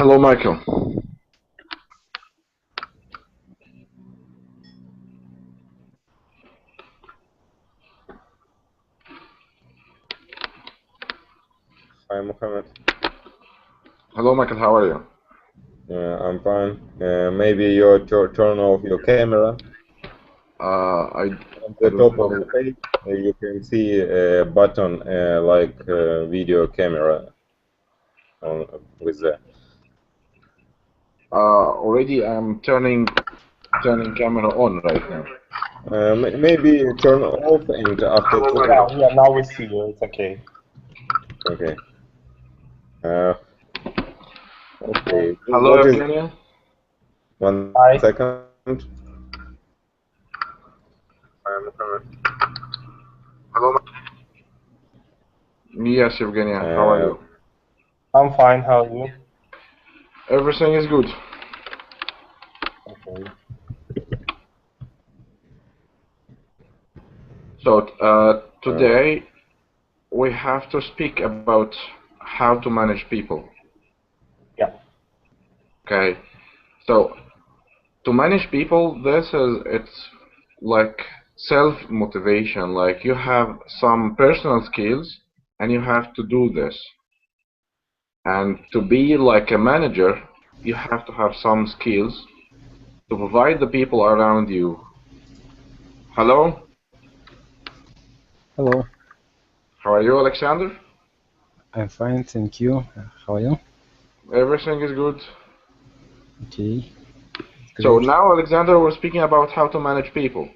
Hello, Michael. Hi, Mohamed. Hello, Michael. How are you? I'm fine. Maybe you turn off your camera. I At the don't top of know. the page, you can see a button like video camera on with the. Already I'm turning camera on right now. Maybe turn off and after. Yeah, now we see you. It's okay. Okay. Okay. Hello, What is Evgenia. one Hi. second? Hi, Mohamed. Hello. Yes, Evgenia. How are you? I'm fine. How are you? Everything is good. Okay. So today we have to speak about how to manage people. Yeah. Okay. So to manage people, it's like self-motivation. Like you have some personal skills and you have to do this. And to be like a manager, you have to have some skills to provide the people around you. Hello? Hello, How are you, Alexander? I'm fine, thank you. How are you? Everything is good. Okay. So Great. now, Alexander, we're speaking about how to manage people.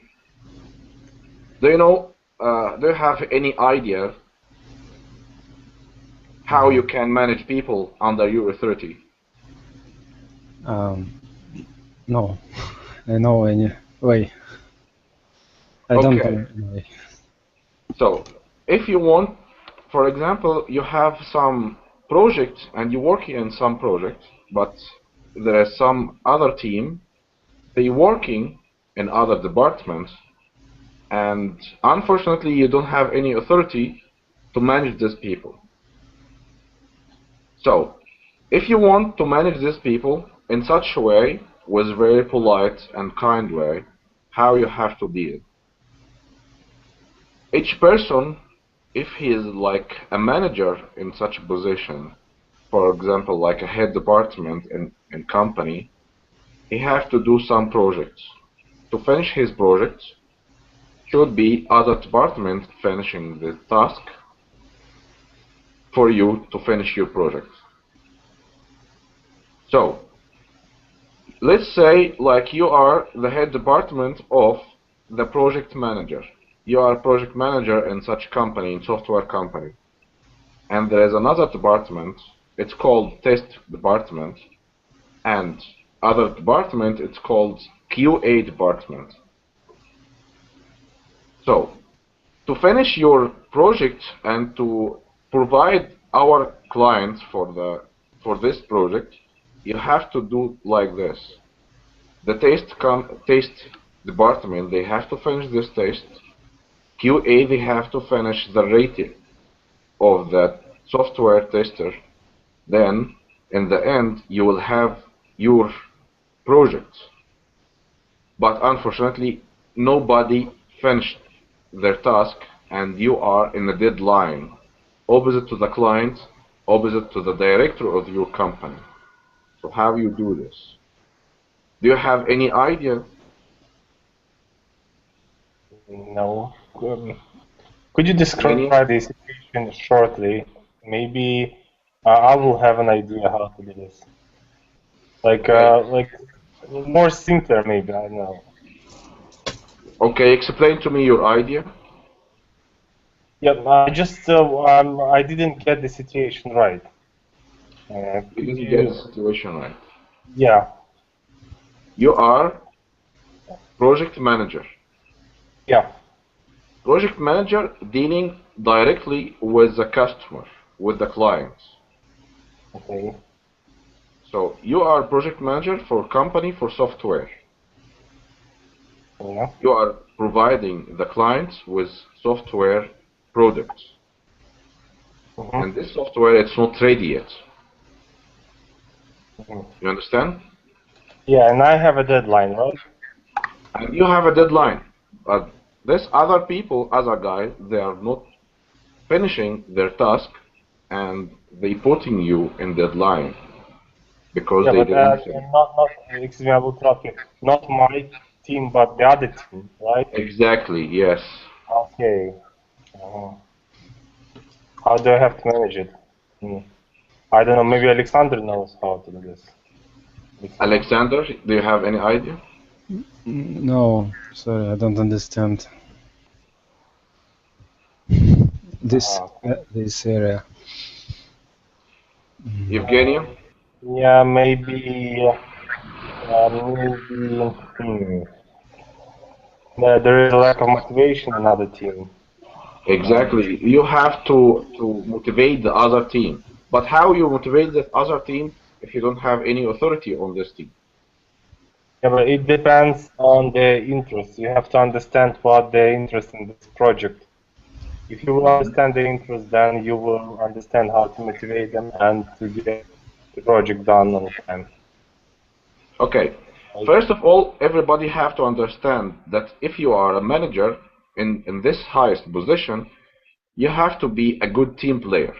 Do you know, do you have any idea how you can manage people under your authority? No, I know any way. I don't know any way. So, if you want, for example, you have some project and you're working in some project, but there is some other team, they working in other departments, and unfortunately you don't have any authority to manage these people. So, if you want to manage these people in such a way, with very polite and kind way, how you have to deal. Each person, if he is like a manager in such a position, for example, like a head department in company, he has to do some projects. To finish his projects, should be other department finishing the task for you to finish your project. So, let's say like you are the head department of the project manager. You are a project manager in such company, in software company. And there is another department, it's called test department, and other department, it's called QA department. So, to finish your project and to provide our clients for this project, you have to do like this. The test department, they have to finish this test. QA, they have to finish the rating of that software tester. Then, in the end, you will have your project. But unfortunately, nobody finished their task, and you are in a deadline, opposite to the client, opposite to the director of your company. So how you do this? Do you have any idea? No. Could you describe the situation shortly? Maybe I will have an idea how to do this. Like more simpler, maybe. I don't know. Okay, explain to me your idea. Yeah, I just I didn't get the situation right. You Could didn't get the situation right. Yeah. You are project manager. Yeah. Project manager dealing directly with the customer, with the clients. Okay. So you are project manager for company for software. Yeah. You are providing the clients with software products. And this software, it's not ready yet. You understand? Yeah, and I have a deadline, right? And you have a deadline. But these other people, other guys, they are not finishing their task, and they putting you in deadline because Yeah, they but didn't finish. not excuse me, I will interrupt you. Not my team, but the other team, right? Exactly, yes. Okay. How do I have to manage it? I don't know. Maybe Alexander knows how to do this. Alexander, do you have any idea? No, sorry, I don't understand this this area. Evgenia? Yeah, maybe. There is a lack of motivation in other team. Exactly. You have to motivate the other team. But how you motivate that other team if you don't have any authority on this team? Yeah, but it depends on their interest. You have to understand what their interest in this project. If you will understand their interest, then you will understand how to motivate them and to get the project done on time. Okay. First of all, everybody have to understand that if you are a manager in this highest position, you have to be a good team player.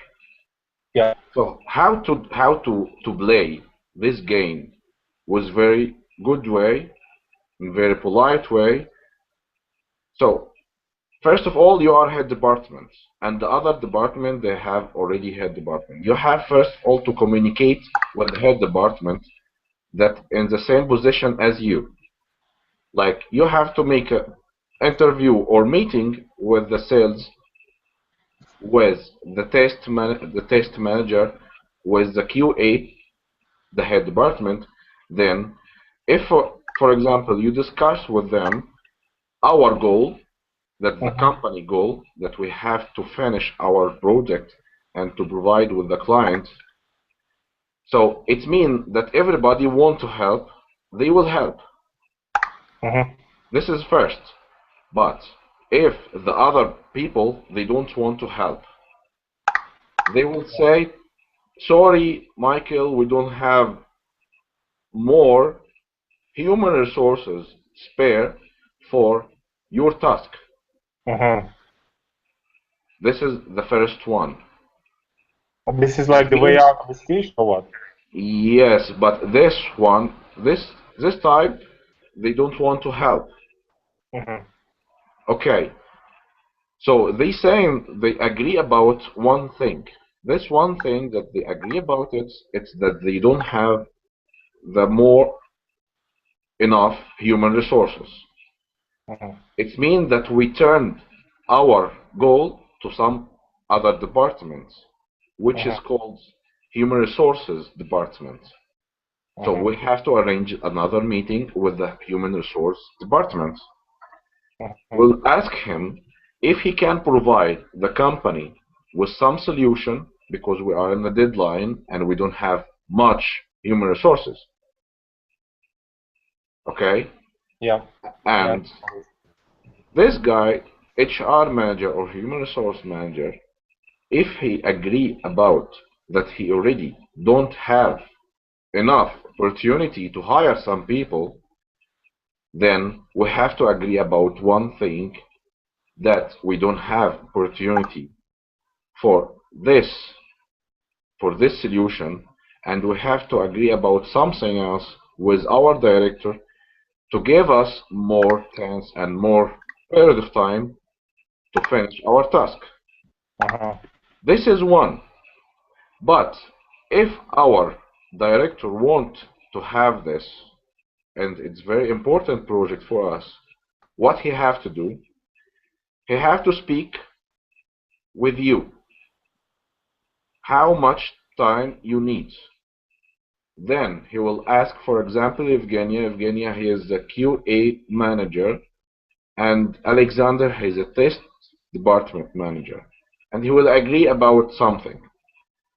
Yeah. So how to play this game was very good way, in very polite way. So first of all, you are head department, and the other department they have already head department. You have first of all to communicate with the head department that in the same position as you. Like you have to make a interview or meeting with the sales, with the test manager, with the QA, the head department. Then, if for example you discuss with them our goal, that the company goal, that we have to finish our project and to provide with the client. So it means that everybody want to help, they will help. This is first. But if the other people, they don't want to help, they will say, sorry, Michael, we don't have more human resources spare for your task. This is the first one. This is like the way out of the station or what? Yes, but this one, this type, they don't want to help. Okay, so they saying they agree about one thing. This one thing that they agree about it's that they don't have the more enough human resources. It means that we turned our goal to some other departments, which is called human resources department. So we have to arrange another meeting with the human resource department. We'll ask him if he can provide the company with some solution because we are in the deadline and we don't have much human resources. Okay? Yeah. And this guy, HR manager or human resource manager, if he agree about that he already don't have enough opportunity to hire some people, then we have to agree about one thing, that we don't have opportunity for this solution, and we have to agree about something else with our director to give us more chance and more period of time to finish our task. This is one. But if our director want to have this, and it's very important project for us, what he have to do, he have to speak with you. How much time you need. Then he will ask, for example, Evgenia, he is the QA manager, and Alexander, he is a test department manager. And he will agree about something.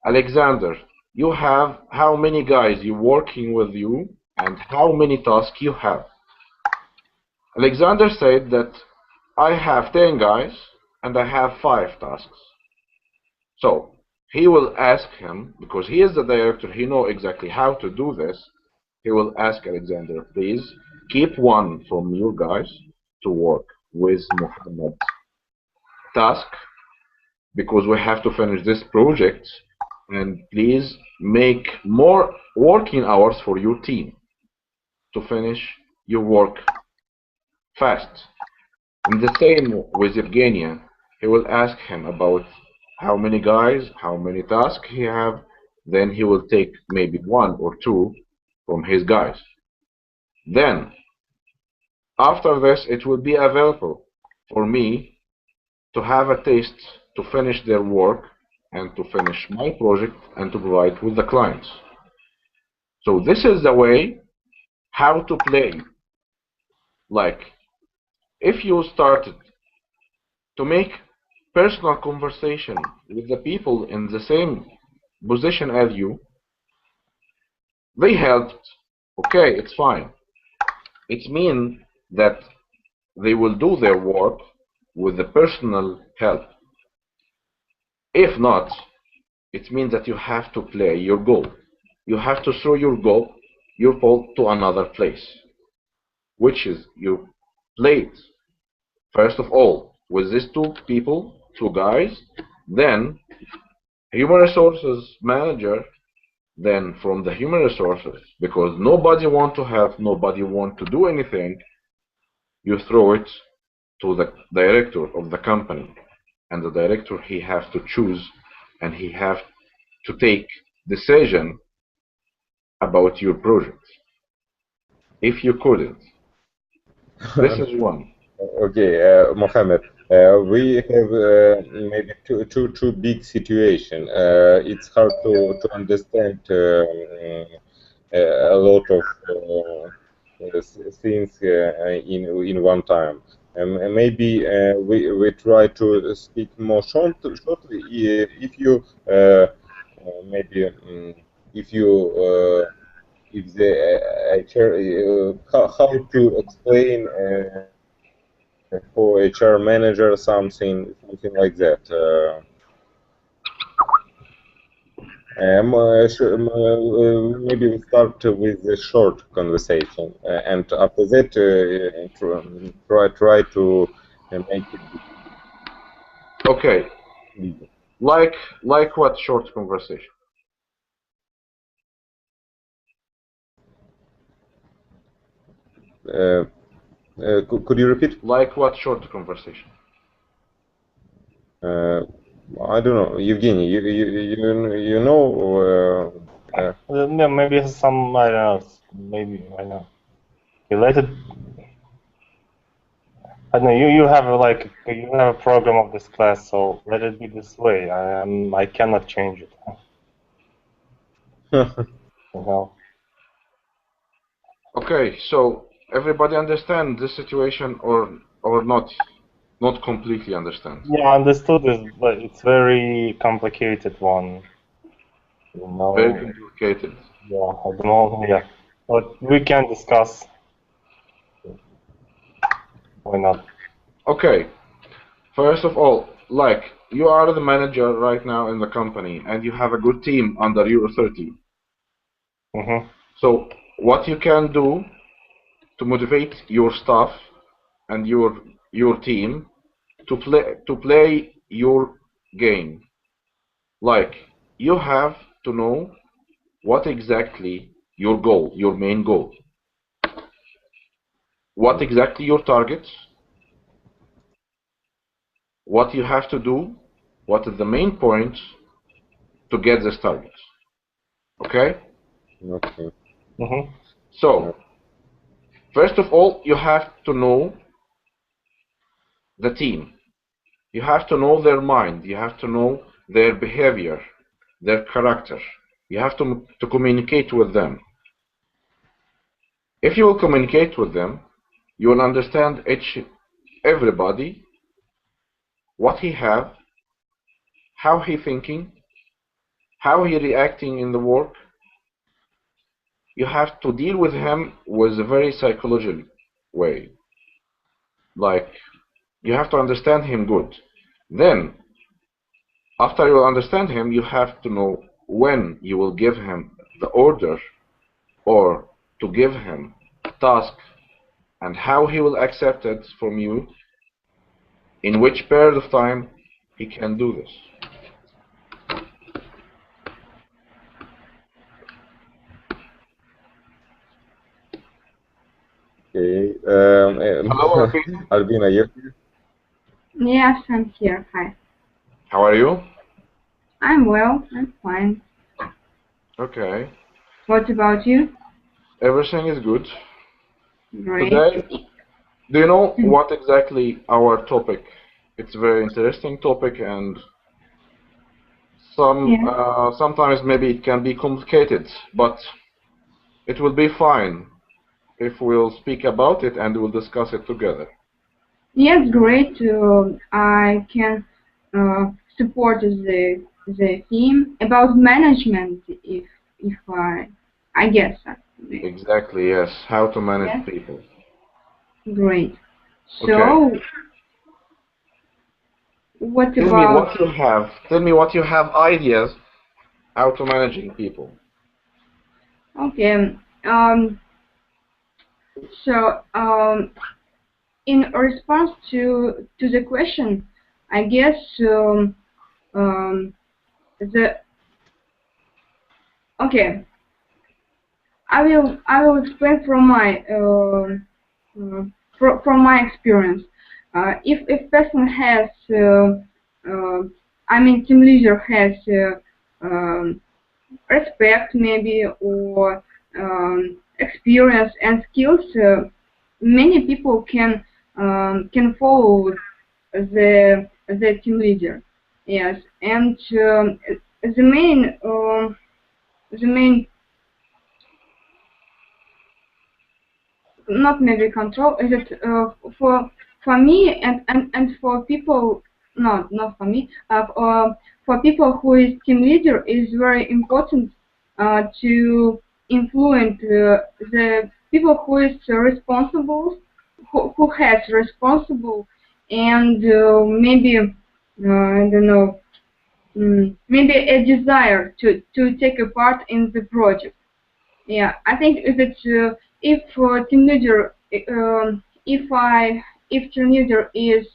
Alexander, you have how many guys you working with you and how many tasks you have? Alexander said that I have 10 guys and I have 5 tasks. So he will ask him, because he is the director, he knows exactly how to do this. He will ask Alexander, please keep one from you guys to work with Mohammed's task, because we have to finish this project, and please make more working hours for your team to finish your work fast. And the same with Evgenia. He will ask him about how many guys, how many tasks he have, then he will take maybe one or two from his guys. Then, after this, it will be available for me to have a taste to finish their work and to finish my project and to provide with the clients. So this is the way how to play. Like, if you started to make personal conversation with the people in the same position as you, they helped, okay, it's fine. It means that they will do their work with the personal help. If not, it means that you have to play your goal. You have to throw your ball to another place, which is you played first of all with these two people, two guys, then human resources manager, then from the human resources, because nobody want to help, nobody want to do anything, you throw it to the director of the company, and the director, he has to choose and he has to take decision about your project. If you couldn't, this is one. Okay, Mohammed, we have maybe two big situation. It's hard to understand a lot of things in one time. Maybe we try to speak more shortly. If you maybe if you if the how to explain for HR manager something like that. Maybe we start with a short conversation, and after that try to make it Okay. easy. Like what short conversation? Could you repeat? Like what short conversation? I don't know, Evgeny. You know. Yeah, maybe some, I don't know, maybe, I don't know, related. I don't know, you have you have a program of this class, so let it be this way. I cannot change it. You know. Okay, so everybody understand this situation or not? Not completely understand. Yeah, understood this, but it's very complicated one. You know. Very complicated. Yeah, at the moment, yeah. But we can discuss. Why not? Okay. First of all, like you are the manager right now in the company and you have a good team under your authority. Mm-hmm. So what you can do to motivate your staff and your team to play your game. Like you have to know what exactly your goal, your main goal. What exactly your targets, what you have to do, what is the main point to get this target. Okay? Okay. Mm-hmm. So, first of all, you have to know the team. You have to know their mind. You have to know their behavior, their character. You have to communicate with them. If you will communicate with them, you will understand everybody, what he have, how he thinking, how he reacting in the work. You have to deal with him with a very psychological way. Like, you have to understand him good. Then, after you understand him, you have to know when you will give him the order or to give him a task and how he will accept it from you, in which period of time he can do this. Okay. Hello, Albina. Albina, you? Yes, I'm here. Hi. How are you? I'm well. I'm fine. Okay. What about you? Everything is good. Great. Today, do you know what exactly our topic? It's a very interesting topic, and sometimes maybe it can be complicated, but it will be fine if we'll speak about it and we'll discuss it together. Yes, great. I can support the theme about management if I guess that. Exactly, yes. How to manage people. Great. So, Okay. what Tell about? me what you have. Tell me what you have ideas how to managing people. Okay. So, in response to the question, I guess okay. I will explain from my experience. If person has I mean team leader has respect maybe or experience and skills, many people can follow the team leader. Yes, and the main not maybe control is it for me and for people not for me for people who is team leader is very important to influence the people who is responsible who has responsible and maybe I don't know maybe a desire to take a part in the project. Yeah, I think that if team leader, if team leader is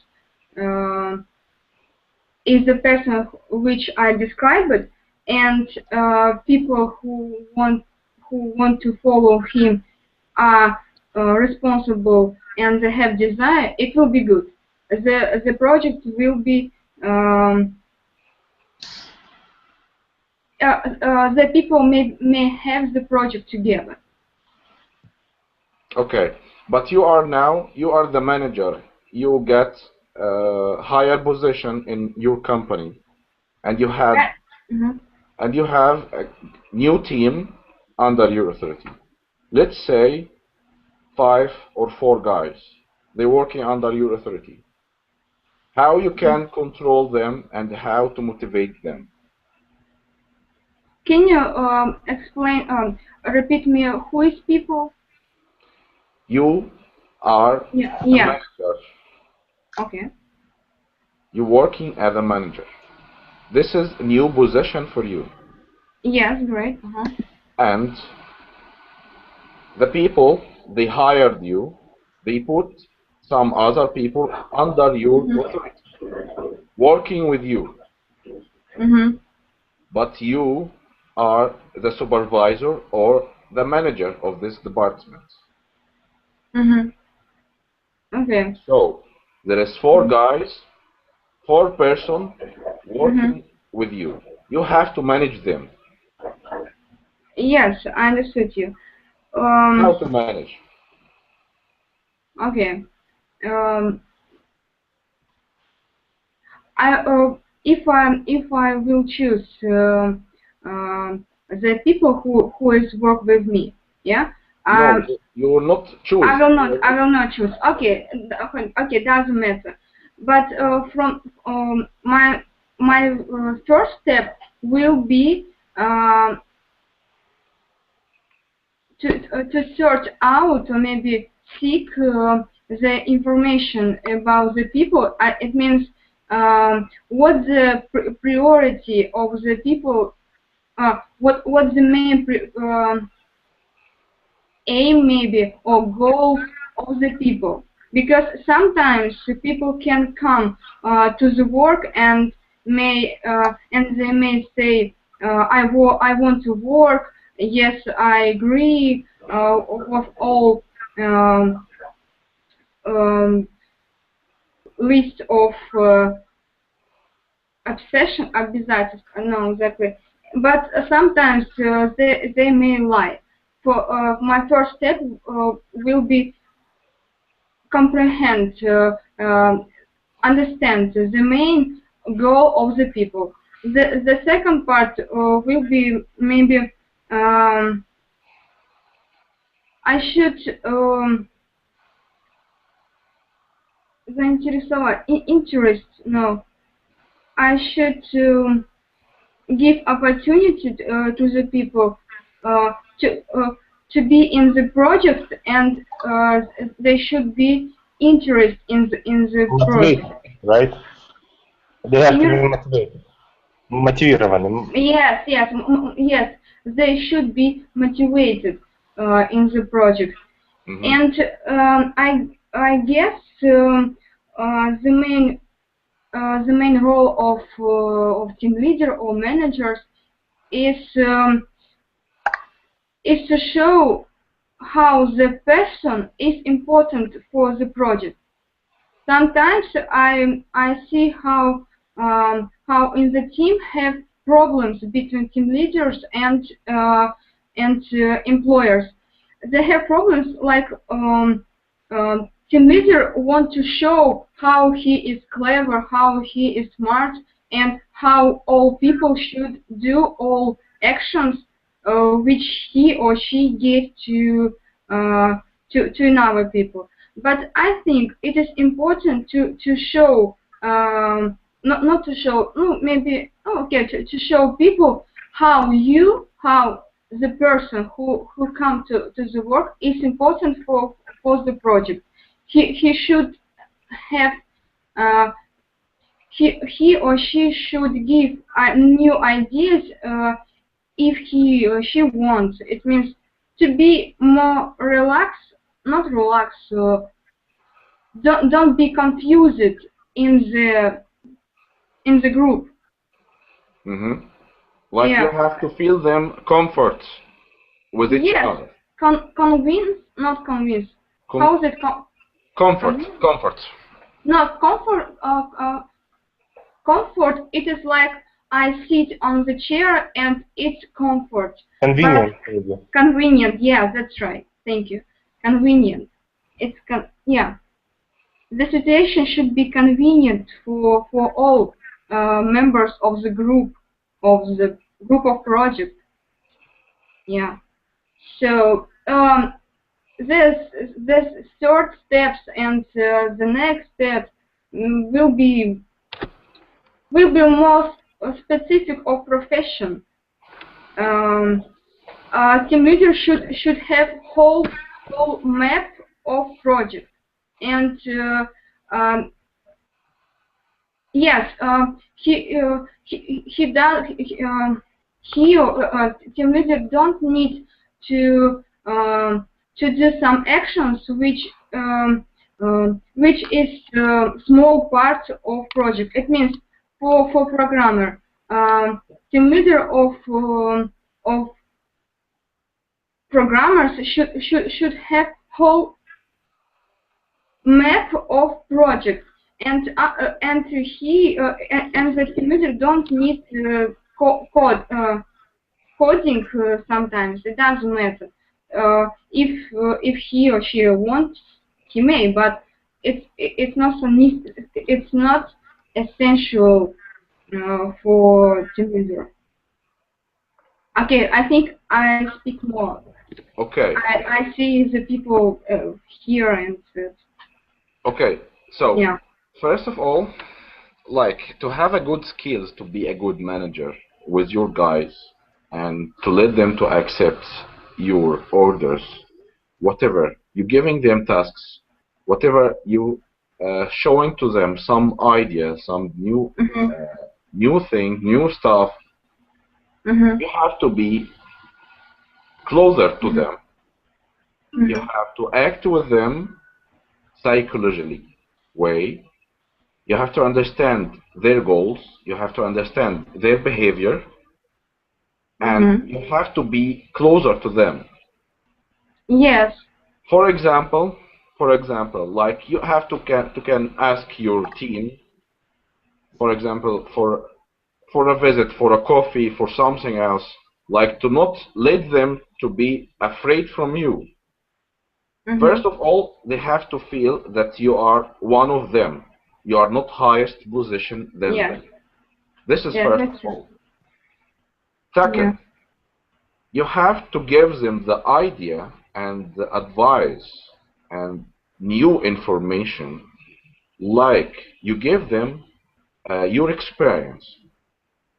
the person which I described, and people who want to follow him are responsible and they have desire, it will be good. The project will be. The people may have the project together. Okay, but you are the manager. You get a higher position in your company, and you have a new team under your authority. Let's say 5 or 4 guys. They're working under your authority. How you can control them and how to motivate them? Can you explain? Repeat me. Who is people? You are a manager. Okay. You're working as a manager. This is a new position for you. Yes, great. And the people, they hired you, they put some other people under your authority, working with you. But you are the supervisor or the manager of this department. Okay. So there is 4 guys, 4 person working with you. You have to manage them. Yes, I understood you. How to manage? Okay. If I will choose the people who is work with me, yeah. No, you will not choose. I will not choose. Okay, okay, doesn't matter. But from my first step will be to search out or maybe seek the information about the people. It means what the priority of the people, what the main aim maybe or goals of the people, because sometimes people can come to the work and they may say, I want to work. Yes, I agree with all list of обязательств, no, exactly. But sometimes they may lie. For my first step will be comprehend, understand the main goal of the people. The second part will be maybe I should заинтересовать, interest, no. I should give opportunity to the people to be in the project, and they should be interested in the project. Right? They have to be motivated. Мотивированы. Yes. They should be motivated in the project, and I guess the main role of team leader or managers is to show how the person is important for the project. Sometimes I see how in the team have problems between team leaders and employers. They have problems like team leader want to show how he is clever, how he is smart, and how all people should do all actions which he or she gives to another people. But I think it is important to show not to show, no, maybe to show people how the person who come to the work is important for the project. He should have he or she should give new ideas if he or she wants. It means to be more relaxed, not relaxed. Don't be confused in the group. Like you have to feel them comfort with each other. Convince, not convince. How is it? Comfort. No, comfort. Comfort. It is like I sit on the chair and it's comfort. Convenient. Convenient. Yeah, that's right. Thank you. Convenient. It's The situation should be convenient for all members of the group of project. Yeah. So this third steps and the next step will be more specific of profession. Team leader should have whole map of project, and yes, he does. Team leader don't need to do some actions which is small part of project. It means for programmer, team leader of programmers should have whole map of project, and he and the team leader don't need coding sometimes. It doesn't matter. If he or she wants, he may, but it's not essential for team leader. Okay, I think I speak more. Okay. I see the people here and. Okay, so yeah. First of all, like to have a good skills to be a good manager with your guys and to let them to accept your orders, whatever you're giving them tasks, whatever you showing to them some idea, some new new thing, new stuff. You have to be closer to them. You have to act with them psychologically way. You have to understand their goals. You have to understand their behavior, and you have to be closer to them. Yes. For example, like you have to can ask your team, for example, for a visit, for a coffee, for something else, like to not let them to be afraid from you. First of all, they have to feel that you are one of them. You are not highest position than them. This is first of all. Second, you have to give them the idea and the advice and new information, like you give them your experience.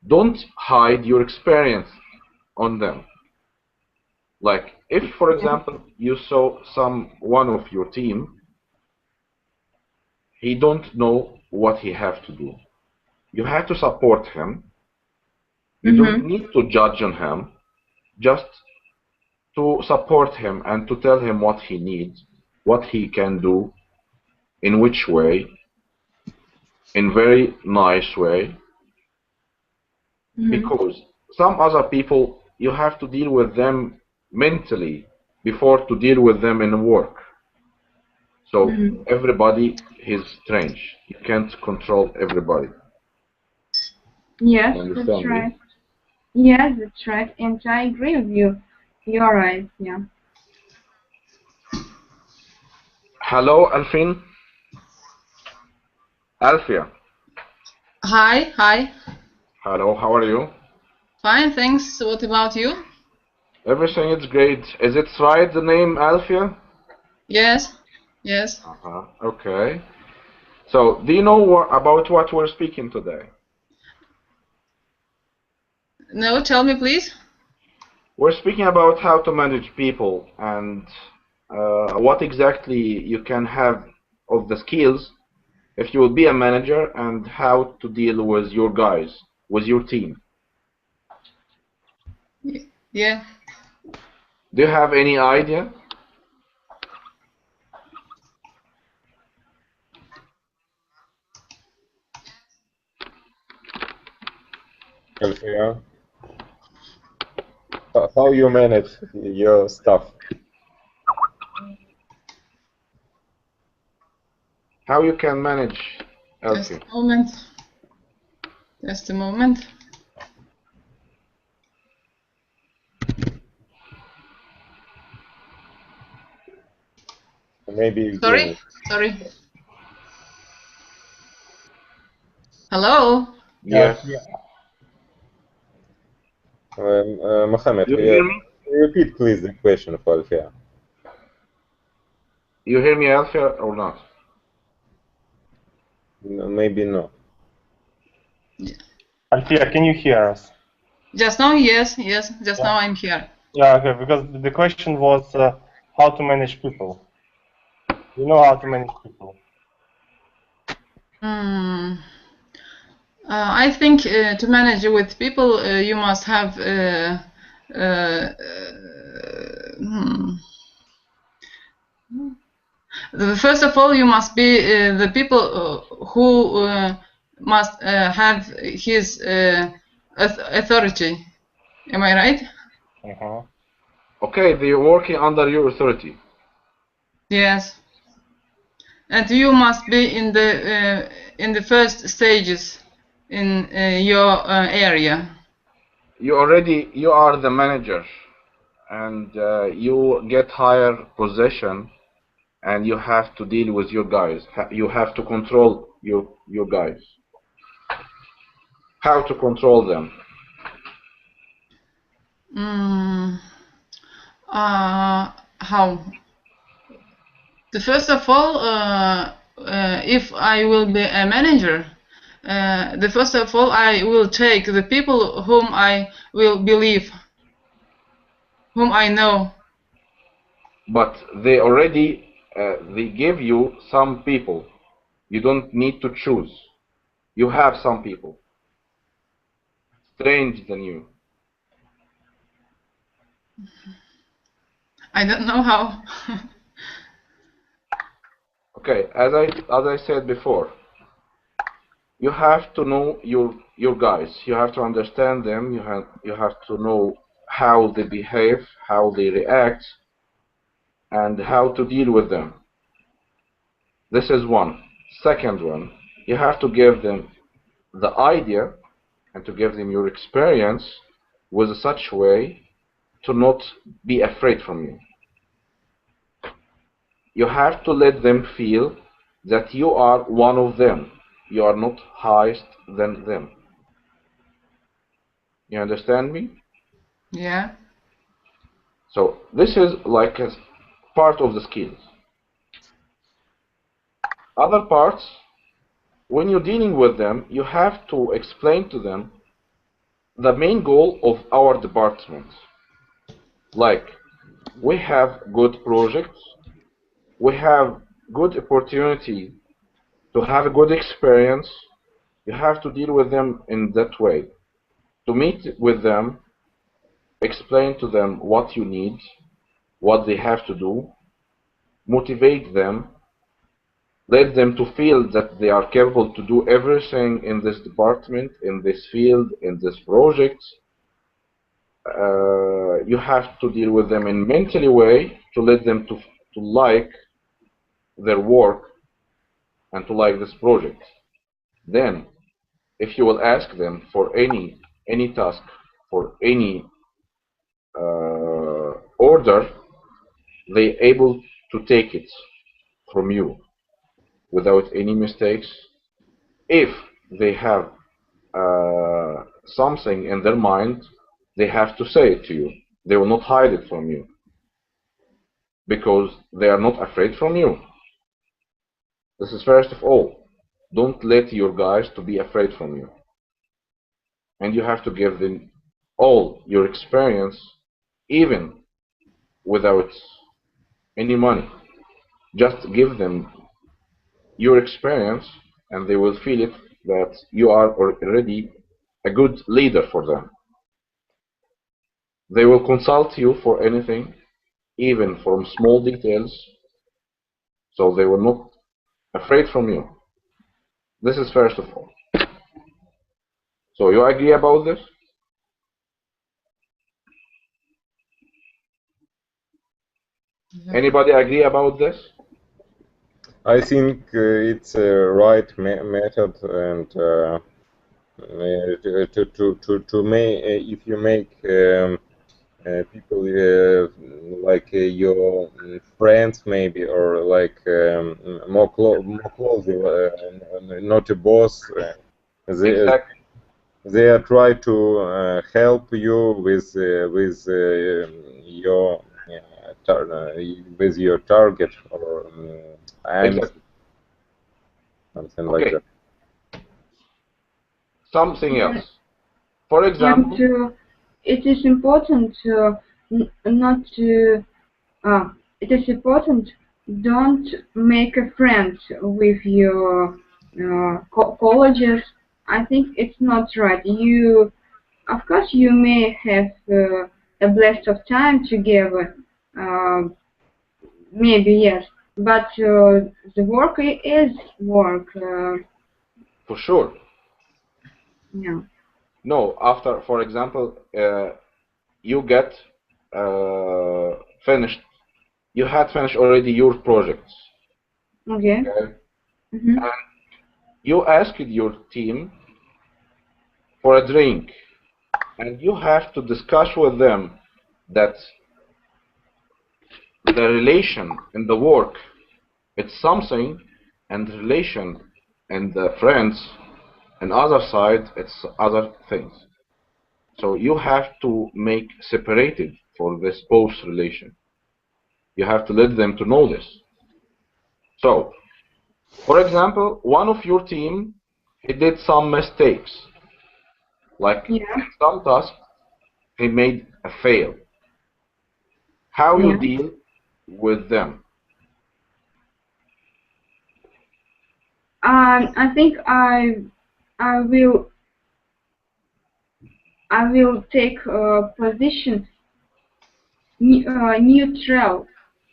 Don't hide your experience on them. Like if, for example, you saw one of your team, he don't know what he have to do. You have to support him. You don't need to judge on him, just to support him and to tell him what he needs, what he can do, in which way, in very nice way. Because some other people, you have to deal with them mentally before to deal with them in work. So everybody is strange. You can't control everybody. Yes, that's right. Yes, that's right, and I agree with you. You're right, yeah. Hello, Alfin. Alfia. Hi, hi. Hello, how are you? Fine, thanks. What about you? Everything is great. Is it right, the name Alfia? Yes, yes. Okay. So, do you know about what we're speaking today? No, tell me, please. We're speaking about how to manage people and what exactly you can have of the skills if you will be a manager, and how to deal with your guys, with your team. Yeah. Do you have any idea? Alfia, how you manage your stuff? How you can manage? Just a moment. Just a moment. Maybe. Sorry. Hello. Yes. Mohamed, You hear me? repeat please the question for Alfia. You hear me, Alfia, or not? No, maybe no. Alfia, can you hear us? Just now, yes. Just now I'm here. Yeah, okay, because the question was how to manage people. You know how to manage people. I think to manage with people, you must have first of all, you must be the people who must have his authority. Am I right? Okay, they're working under your authority. Yes. And you must be in the first stages in your area. You are the manager, and you get higher position, and you have to deal with your guys. You have to control your guys. How to control them? How? First of all, if I will be a manager, first of all I will take the people whom I will believe, whom I know. But they already they give you some people. You don't need to choose. You have some people strange than you. I don't know how. Okay, as I said before, you have to know your guys. You have to understand them. You have to know how they behave, how they react, and how to deal with them. This is one. Second one, you have to give them the idea and to give them your experience with such way to not be afraid from you. You have to let them feel that you are one of them. You are not highest than them. You understand me? Yeah. So this is like a part of the skills. Other parts, when you're dealing with them, you have to explain to them the main goal of our department. Like, we have good projects, we have good opportunity to have a good experience. You have to deal with them in that way. To meet with them, explain to them what you need, what they have to do, motivate them, let them to feel that they are capable to do everything in this department, in this field, in this project. You have to deal with them in mentally way to let them to like their work and to like this project. Then, if you will ask them for any task, for any order, they able to take it from you without any mistakes. If they have something in their mind, they have to say it to you. They will not hide it from you because they are not afraid from you. This is first of all. Don't let your guys to be afraid from you. And you have to give them all your experience, even without any money. Just give them your experience and they will feel it that you are already a good leader for them. They will consult you for anything, even from small details, so they will not afraid from you. This is first of all. So you agree about this? Anybody agree about this? I think it's a right method, and to make if you make people like your friends maybe, or like more close, not a boss. Exactly. They try to help you with your with your target, or Exactly. something like that. Something else. For example, and it is important not to. It is important. Don't make a friend with your colleges. I think it's not right. You, of course, you may have a blast of time together. Maybe yes, but the work is work. for sure. Yeah. No, after, for example, you get finished. You had finished already your projects. Okay. Okay? Mm-hmm. And you asked your team for a drink, and you have to discuss with them that the relation in the work, it's something, and the relation and the friends and other side, it's other things. So you have to make separated for this both relation. You have to let them to know this. So, for example, one of your team, he did some mistakes. Like Yeah. in some task, he made a fail. How you Yeah. deal with them? I think I will take a position, neutral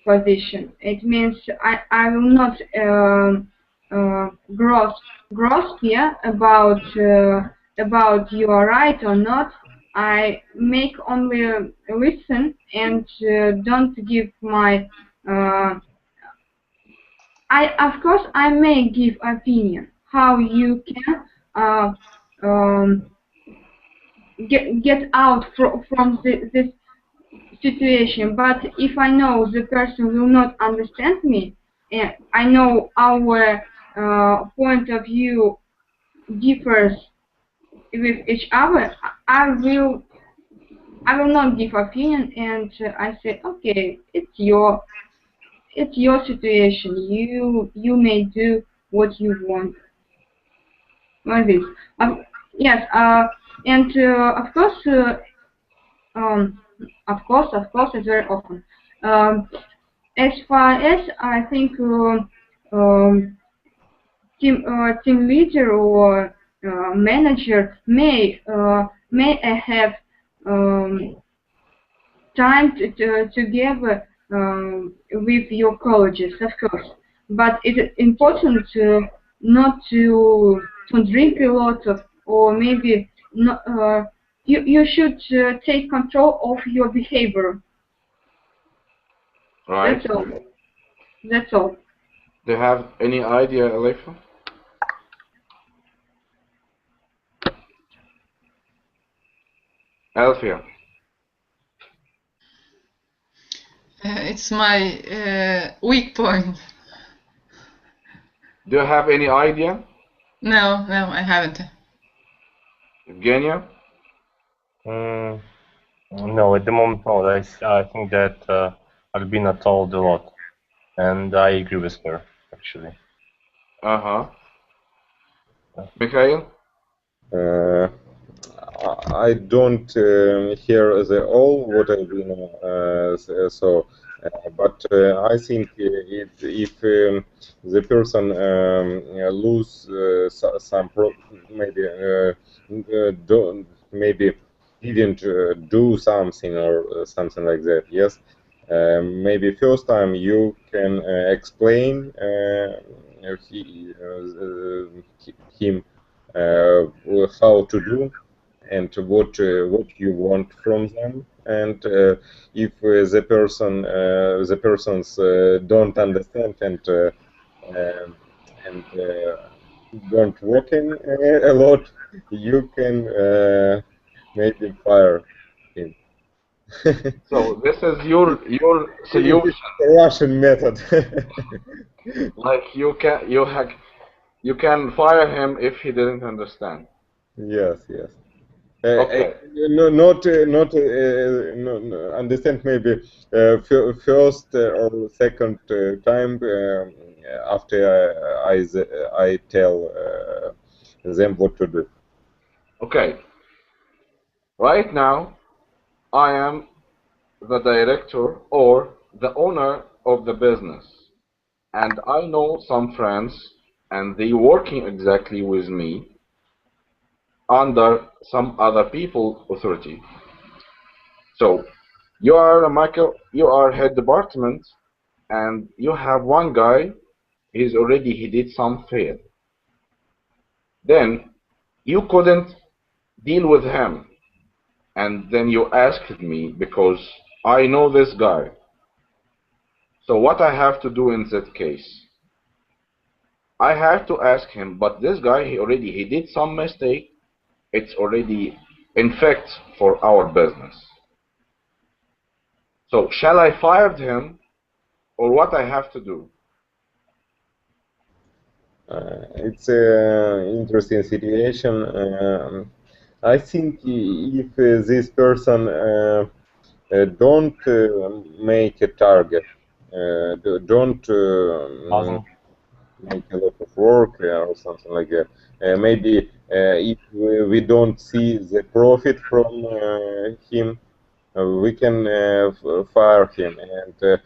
position. It means I will not grasp here about you are right or not. I make only listen and don't give my. Of course I may give opinion how you can get out from this situation. But if I know the person will not understand me, and I know our point of view differs with each other, I will not give opinion, and I say, okay, it's your situation. You may do what you want, like this. Yes, and of course, it's very often. As far as I think, team leader or manager may have time together with your colleagues, of course. But it's important not to drink a lot of, or maybe not. You should take control of your behavior. Right. That's all. That's all. Do you have any idea, Alefa? Alfia. It's my weak point. Do you have any idea? No, I haven't. Evgenia? No, at the moment, no. I think that Albina told a lot, and I agree with her, actually. Mikhail? I don't hear all what Albina so. But I think if the person lose some maybe didn't do something or something like that, yes, maybe first time you can explain him how to do and what you want from them, and if the persons don't understand and don't working a lot, you can maybe fire him. So this is your solution. Russian method. Like you can fire him if he didn't understand. Yes. Okay. Not understand maybe first or second time after I tell them what to do. Okay. Right now, I am the director or the owner of the business, and I know some friends, and they working exactly with me under some other people authority. So you are Michael, you are head department, and you have one guy. He did some fail. Then you couldn't deal with him, and then you asked me because I know this guy. So what I have to do in that case? I have to ask him, but this guy he did some mistake. It's already infect for our business. So shall I fire him, or what I have to do? It's an interesting situation. I think if this person don't make a target, don't make a lot of work or something like that. Maybe if we don't see the profit from him, we can fire him. And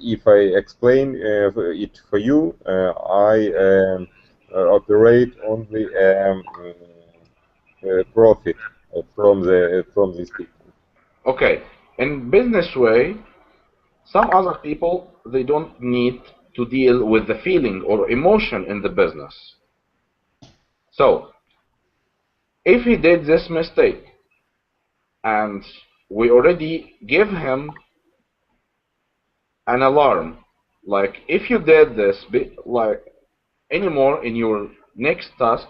if I explain it for you, I operate only profit from these people. Okay, in business way, some other people, they don't need to deal with the feeling or emotion in the business. So, if he did this mistake, and we already give him an alarm, like if you did this, like anymore in your next task,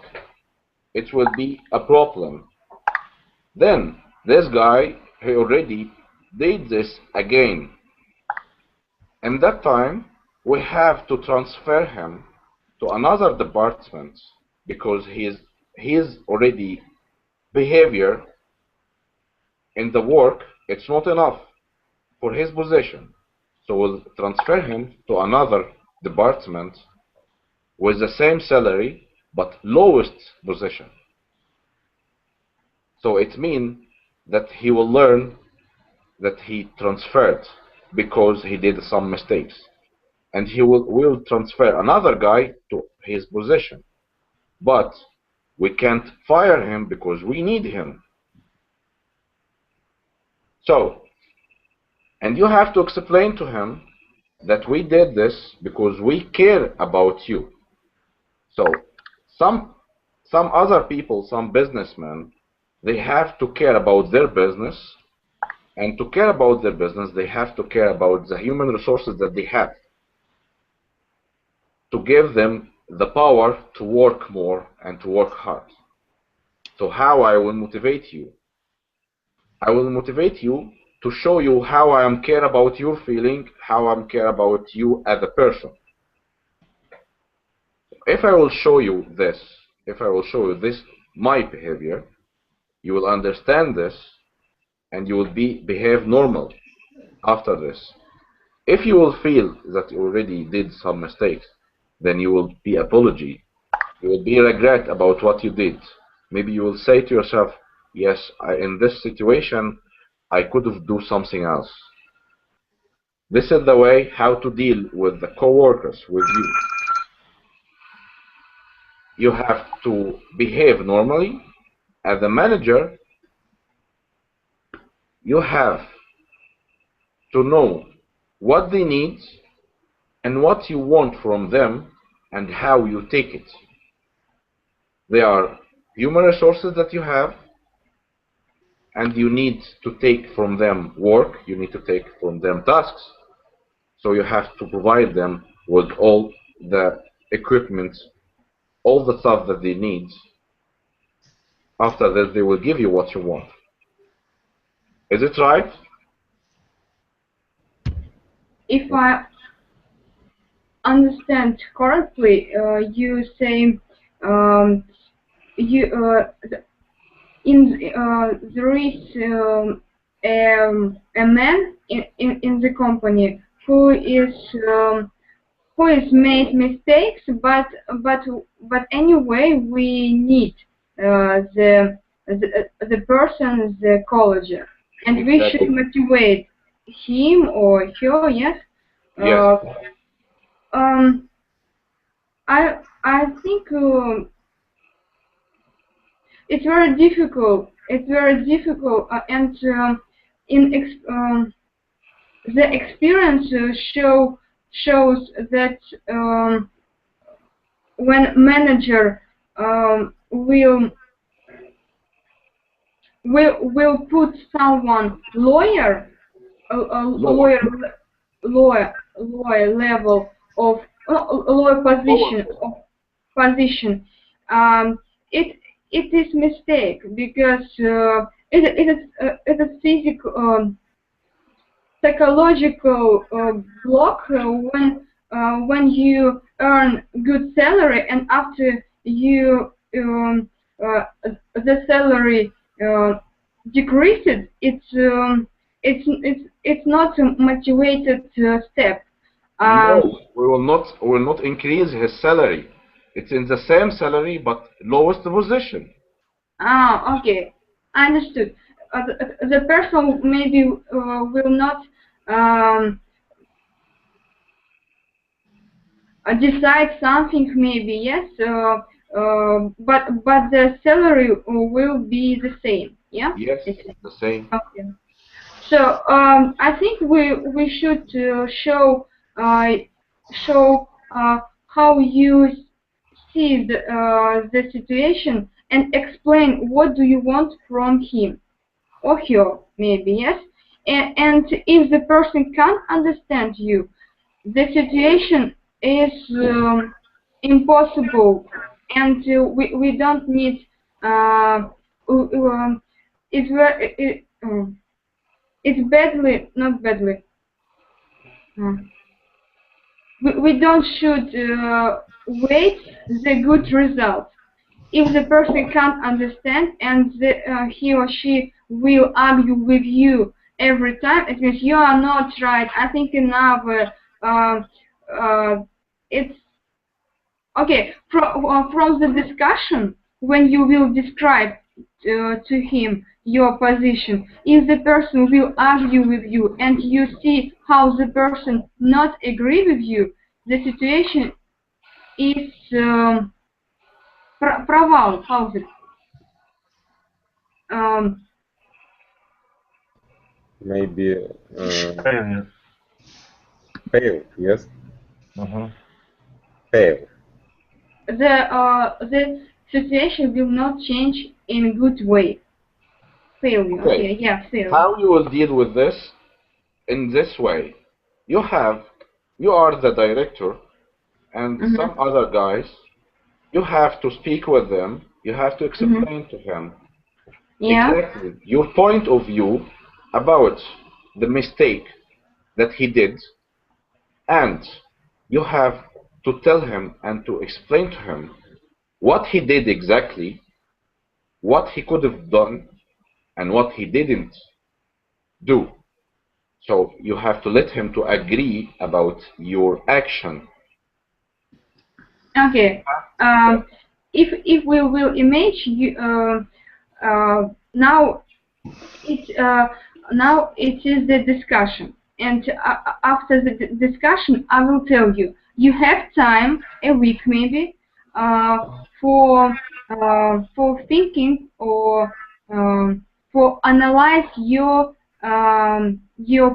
it will be a problem. Then this guy, he already did this again. And that time, we have to transfer him to another department because his already behavior in the work, it's not enough for his position. So we'll transfer him to another department with the same salary but lowest position. So it means that he will learn that he transferred because he did some mistakes. And he will transfer another guy to his position. But we can't fire him because we need him. So, and you have to explain to him that we did this because we care about you. So, some other people, some businessmen, they have to care about their business, and to care about their business, they have to care about the human resources that they have, to give them the power to work more and to work hard. So how I will motivate you? I will motivate you to show you how I am care about your feeling, how I am care about you as a person. If I will show you this, my behavior, you will understand this, and you will behave normal after this. If you will feel that you already did some mistakes, then you will be apology. You will be regret about what you did. Maybe you will say to yourself, yes, in this situation, I could have do something else. This is the way how to deal with the co-workers, with you. You have to behave normally. As a manager, you have to know what they need and what you want from them and how you take it. They are human resources that you have, and you need to take from them work, you need to take from them tasks. So you have to provide them with all the equipment, all the stuff that they need. After that, they will give you what you want. Is it right? If I understand correctly, you say there is a man in the company who made mistakes, but anyway we need the person, the college, and Exactly. we should motivate him or her. Yes. Yes. I think it's very difficult. It's very difficult, and the experience shows that when manager will put someone lower level of lower position, it is mistake, because it is physical psychological block when you earn good salary and after you the salary decreases. It's not a motivated step. No, we will not increase his salary. It's in the same salary but lowest position. Okay, understood. the person maybe will not decide something, maybe, yes, but the salary will be the same, yeah? Yes, the same. Okay. So I think we should show how you see the situation and explain what do you want from him or her, maybe, yes? And if the person can't understand you, the situation is impossible, and we don't need it's badly, not badly. We don't should wait the good result. If the person can't understand and he or she will argue with you every time, it means you are not right. I think enough. It's okay from the discussion when you will describe to him your position. If the person will argue with you and you see how the person not agree with you, the situation is провал. How's it? Maybe Failure. fail. Yes, Mm-hmm. fail. The situation will not change in good way. Failure. Okay, yeah, failure. How you will deal with this? In this way, you are the director and some other guys. You have to speak with them. You have to explain to him exactly your point of view about the mistake that he did, and you have to tell him and to explain to him what he did exactly, what he could have done, and what he didn't do. So you have to let him to agree about your action. Okay. If we will image you now it is the discussion, and after the discussion I will tell you have time a week maybe for thinking or for analyze your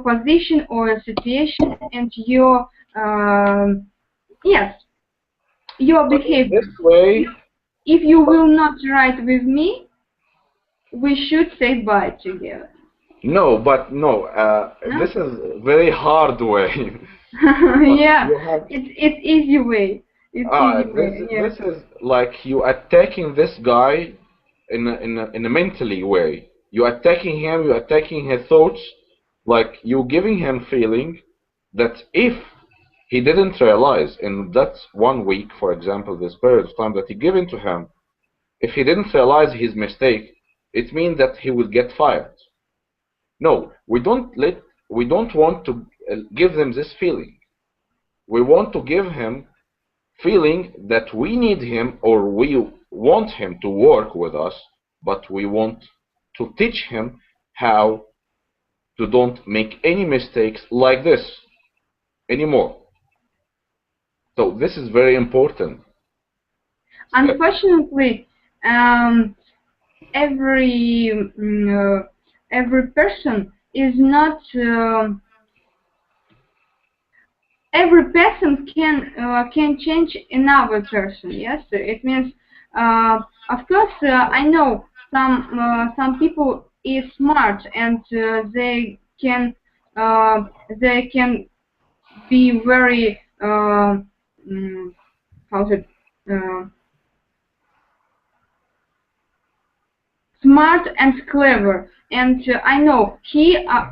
position or situation and your yes, your behavior. This way, if you will not write with me, we should say bye together. No, but no, this is very hard way. Yeah, it's easy way. It's easy way. Yeah. This is like you attacking this guy in a mentally way. You attacking him. You attacking his thoughts. Like you giving him feeling that if he didn't realize in that 1 week, for example, this period of time that he given to him, if he didn't realize his mistake, it means that he will get fired. No, we don't want to give them this feeling. We want to give him feeling that we need him or we want him to work with us, but we want to teach him how to don't make any mistakes like this anymore. So this is very important. Unfortunately, every person is not. Every person can change another person. Yes, it means, of course, I know some people is smart and they can be very how's it smart and clever, and I know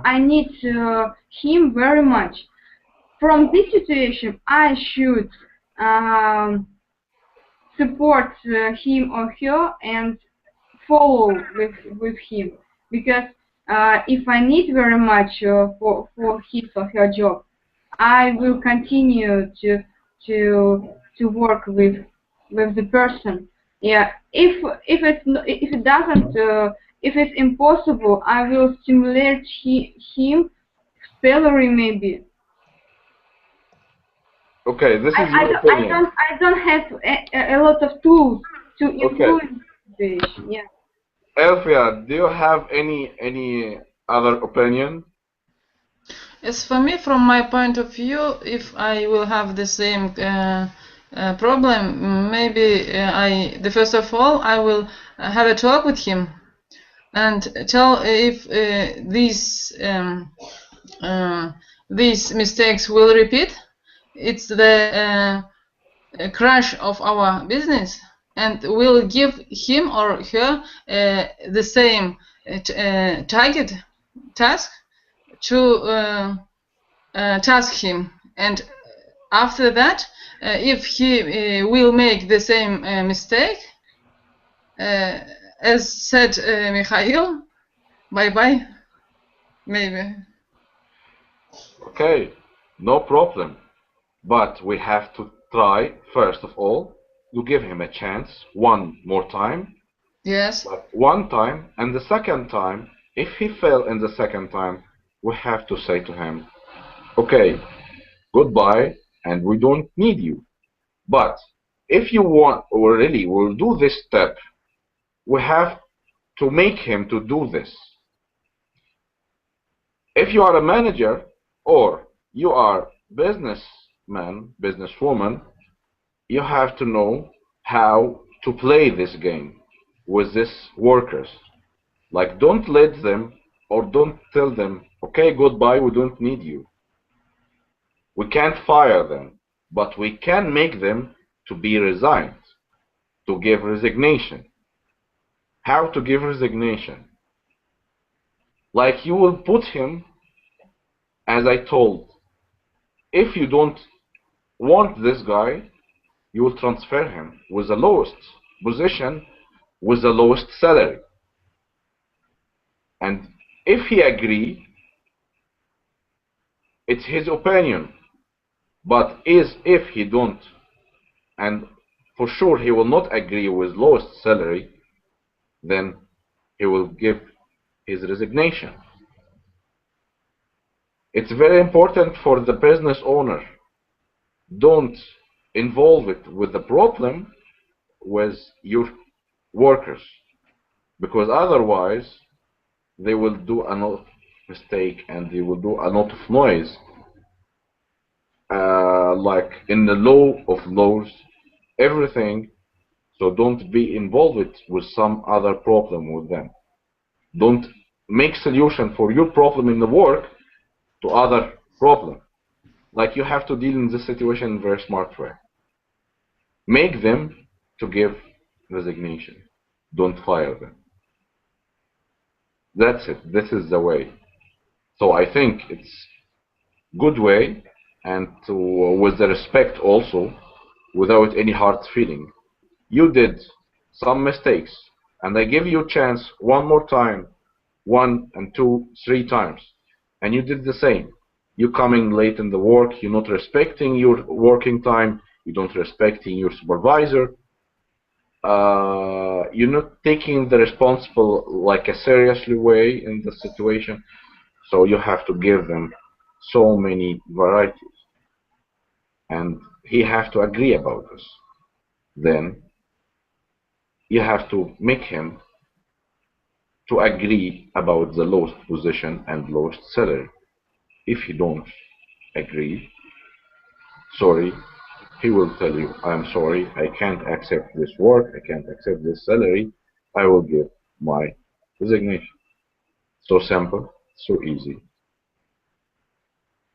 I need him very much. From this situation, I should support him or her and follow with him, because if I need very much for his or her job, I will continue to work with the person. Yeah, if it doesn't if it's impossible, I will stimulate him salary maybe. Okay, this is your opinion. I don't have a lot of tools to influence the situation. Yeah. Elfia, do you have any other opinion? Yes, for me, from my point of view, if I will have the same problem, maybe the first of all, I will have a talk with him and tell if these mistakes will repeat. It's the crash of our business, and we'll give him or her the same task to task him, and after that, if he will make the same mistake, as said Mikhail, bye-bye, maybe. Okay, no problem. But we have to try, first of all, to give him a chance one more time. Yes. But one time, and the second time, if he fail in the second time, we have to say to him, okay, goodbye, and we don't need you. But if you want, or really will do this step, we have to make him to do this. If you are a manager or you are businessman, businesswoman, you have to know how to play this game with these workers. Like, don't let them or don't tell them, okay, goodbye, we don't need you. We can't fire them, but we can make them to be resigned, to give resignation. How to give resignation? Like, you will put him, as I told, if you don't want this guy, you will transfer him with the lowest position, with the lowest salary. And if he agree, it's his opinion. But if he don't, and for sure he will not agree with lowest salary, then he will give his resignation. It's very important for the business owner. Don't involve it with the problem with your workers, because otherwise they will do a lot of mistake and they will do a lot of noise, like in the law of laws, everything. So don't be involved with some other problem with them. Don't make solution for your problem in the work to other problem. Like, you have to deal in this situation in a very smart way. Make them to give resignation. Don't fire them. That's it. This is the way. So I think it's good way, and with the respect also, without any hard feeling. You did some mistakes, and I give you a chance one more time, 1 and 2, 3 times, and you did the same. You coming late in the work, you're not respecting your working time, you don't respecting your supervisor, you're not taking the responsible like a seriously way in the situation. So you have to give them so many varieties, and he have to agree about this. Then you have to make him to agree about the lowest position and lowest salary. If he don't agree, sorry, he will tell you, I'm sorry, I can't accept this work, I can't accept this salary, I will give my resignation. So simple, so easy.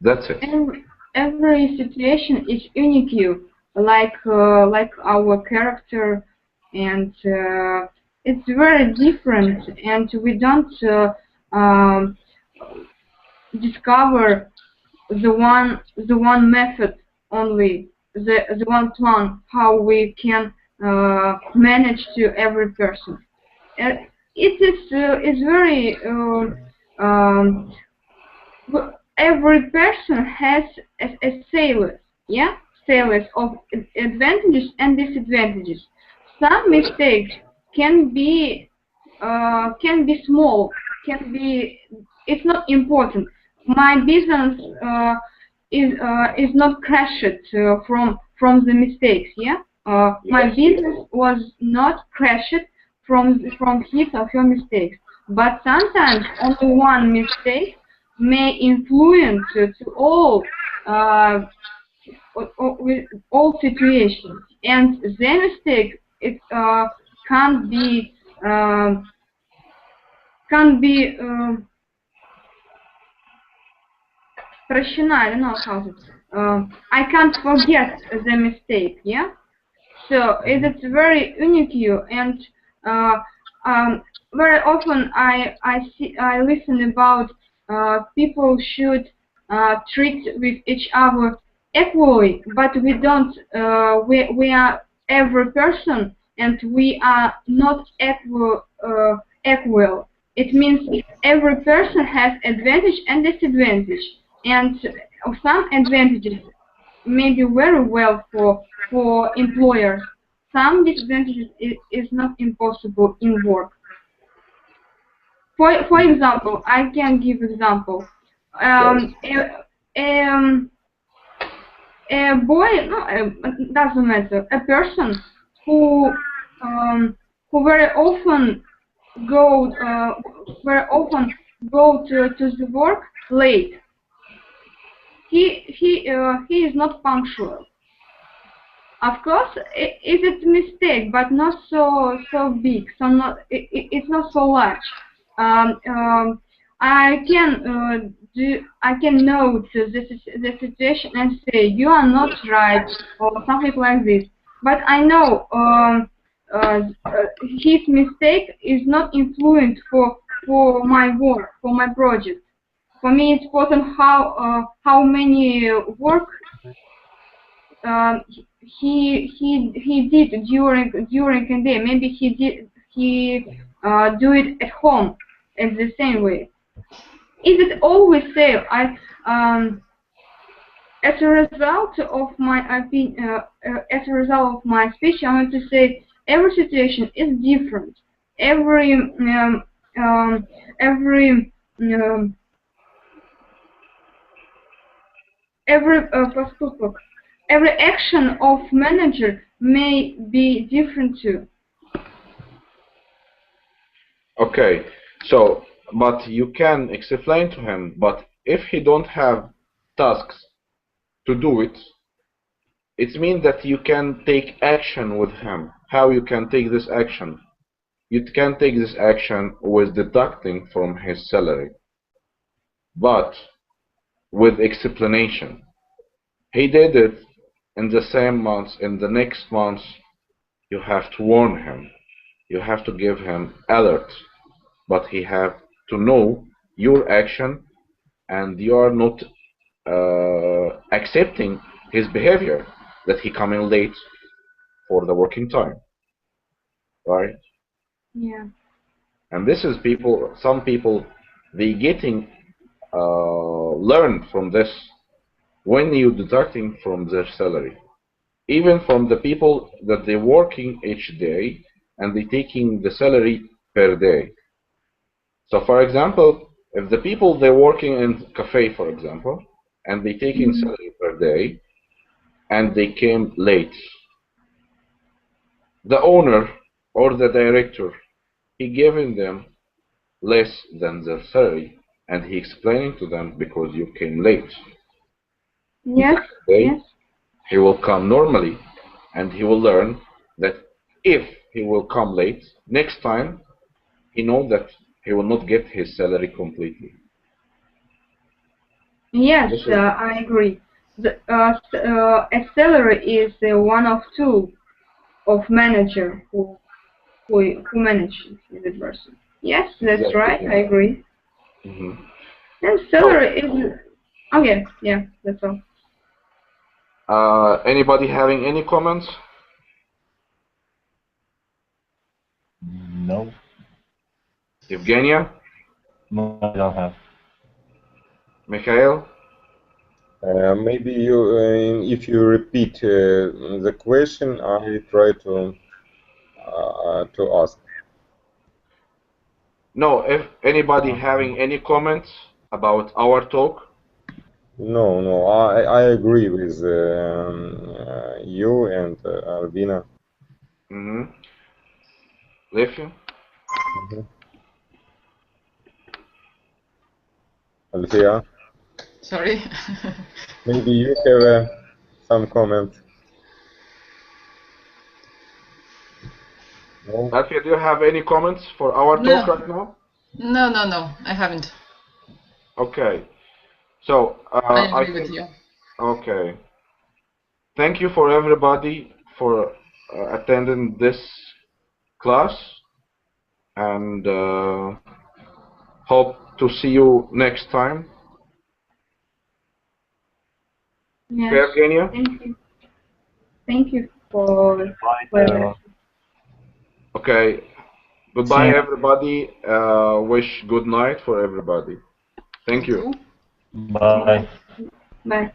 That's it. And every situation is unique, like our character, and it's very different, and we don't discover the one method only, the one plan how we can manage to every person. It's very every person has a sales, yeah, sales of advantages and disadvantages. Some mistakes can be can be small, can be, it's not important. My business is not crashed from the mistakes. Yeah, my business was not crashed from his or her mistakes. But sometimes only one mistake may influence to all with all situations, and the mistake it can't be прощена. I don't know how to. I can't forget the mistake. Yeah. So it's very unique, and very often I listen about people should treat with each other equally, but we don't. We are every person, and we are not equal. It means every person has advantage and disadvantage, and some advantages may be very well for employers. Some disadvantages is not impossible in work. For example, I can give example. A boy, no, doesn't matter. A person who very often go to the work late. He is not punctual. Of course, it's a mistake, but not so big. So it's not so large. I can note the situation and say you are not right or something like this. But I know his mistake is not influence for my work, for my project. For me, it's important how many work he did during a day. Maybe he do it at home in the same way. Is it always safe? As a result of my as a result of my speech, I want to say every situation is different. Every every action of manager may be different too. Okay, so but you can explain to him. But if he don't have tasks to do it, it means that you can take action with him. How you can take this action? You can take this action with deducting from his salary, but with explanation. He did it in the same month. In the next month, you have to warn him. You have to give him alert, but he have to know your action, and you are not accepting his behavior that he coming late for the working time, right? Yeah. And this is people. Some people they getting learn from this when you deducting from their salary, even from the people that they're working each day and they taking the salary per day. So for example, if the people they're working in cafe, for example, and they taking salary per day and they came late, the owner or the director, he giving them less than their salary, and he explaining to them because you came late. Yes. Yes. He will come normally, and he will learn that if he will come late next time, he knows that he will not get his salary completely. Yes, I agree. A salary is one of two of manager who manages the person. Yes, that's Exactly, right. yeah. I agree. Mm-hmm. And salary is okay. Yeah, that's all. Anybody having any comments? No. Evgenia? No, I don't have. Mikhail? Maybe you, if you repeat the question, I try to ask. No, if anybody having any comments about our talk. No, I agree with you and Albina. Lefia? Alfia, Sorry. maybe you have some comment. No? Alfia, do you have any comments for our talk right now? No, I haven't. Okay. So, I agree with you. Okay. Thank you for everybody for attending this class, and hope to see you next time. Yes. Evgenia? Thank you. Thank you for. Okay. Goodbye, everybody. Wish good night for everybody. Thank you. Bye. Bye.